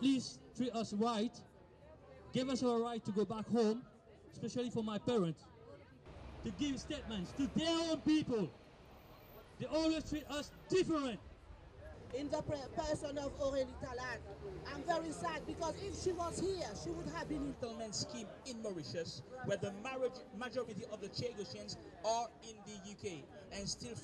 please treat us right, give us our right to go back home, especially for my parents, to give statements to their own people. They always treat us different. In the person of Aurélie Talat, I'm very sad because if she was here, she would have been in settlement scheme in Mauritius, where the majority of the Chagosians are in the UK and still.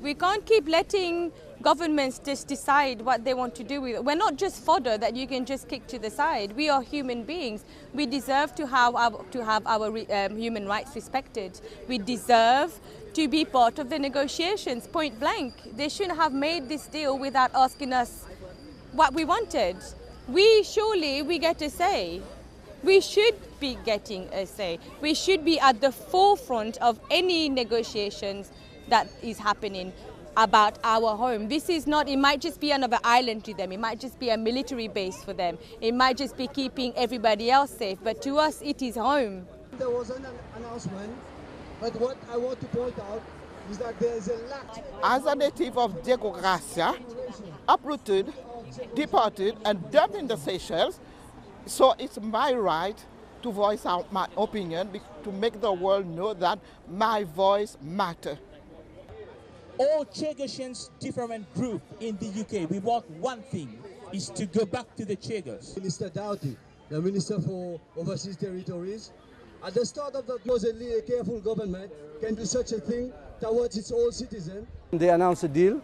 We can't keep letting governments just decide what they want to do with it. We're not just fodder that you can just kick to the side. We are human beings. We deserve to have our human rights respected. We deserve to be part of the negotiations, point blank. They shouldn't have made this deal without asking us what we wanted. We get a say. We should be getting a say. We should be at the forefront of any negotiations that is happening about our home. This is not, it might just be another island to them. It might just be a military base for them. It might just be keeping everybody else safe. But to us, it is home. There was an announcement, but what I want to point out is that there is a lack. As a native of Garcia, uprooted, deported, and dumped in the Seychelles, so it's my right to voice out my opinion, to make the world know that my voice matters. All Chagosians different group in the UK, we want one thing, is to go back to the Chagos. Minister Doughty, the Minister for Overseas Territories, at the start of that, supposedly a careful government can do such a thing towards its own citizens. They announced a deal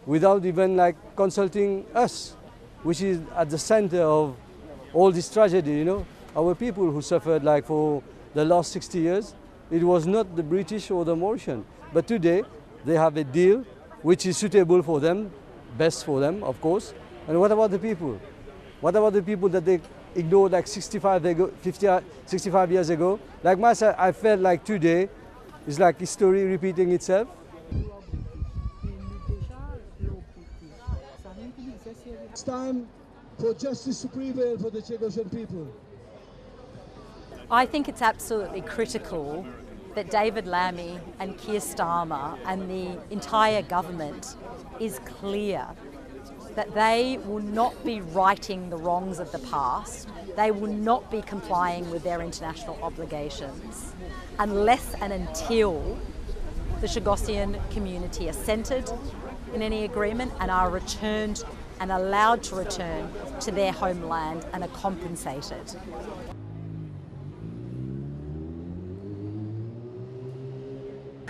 without even consulting us, which is at the center of all this tragedy, you know. Our people who suffered for the last 60 years, it was not the British or the Mauritian, but today, they have a deal which is suitable for them, best for them, of course. And what about the people? What about the people that they ignored 65 years ago? Like myself, I felt like today is like history repeating itself. It's time for justice to prevail for the Chagosian people. I think it's absolutely critical that David Lammy and Keir Starmer and the entire government is clear that they will not be righting the wrongs of the past. They will not be complying with their international obligations unless and until the Chagosian community are centred in any agreement and are returned and allowed to return to their homeland and are compensated.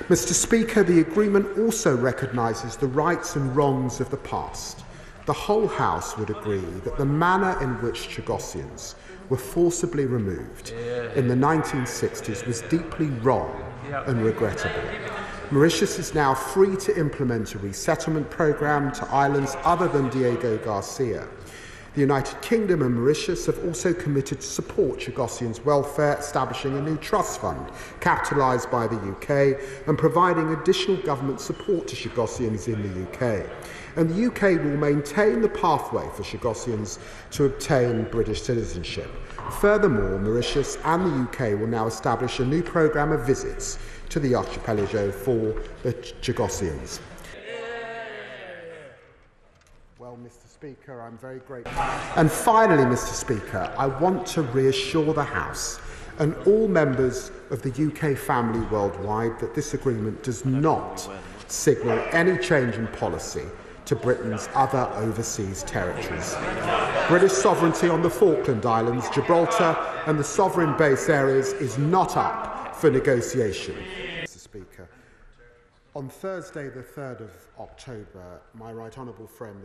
Mr. Speaker, the agreement also recognises the rights and wrongs of the past. The whole House would agree that the manner in which Chagosians were forcibly removed in the 1960s was deeply wrong and regrettable. Mauritius is now free to implement a resettlement programme to islands other than Diego Garcia. The United Kingdom and Mauritius have also committed to support Chagosians' welfare, establishing a new trust fund capitalised by the UK and providing additional government support to Chagosians in the UK. And the UK will maintain the pathway for Chagosians to obtain British citizenship. Furthermore, Mauritius and the UK will now establish a new programme of visits to the archipelago for the Chagosians. Well, Mr. Speaker, I'm very grateful. And finally, Mr. Speaker, I want to reassure the House and all members of the UK family worldwide that this agreement does not signal any change in policy to Britain's other overseas territories. British sovereignty on the Falkland Islands, Gibraltar and the sovereign base areas is not up for negotiation. Mr. Speaker, on Thursday the 3rd of October, my right honourable friend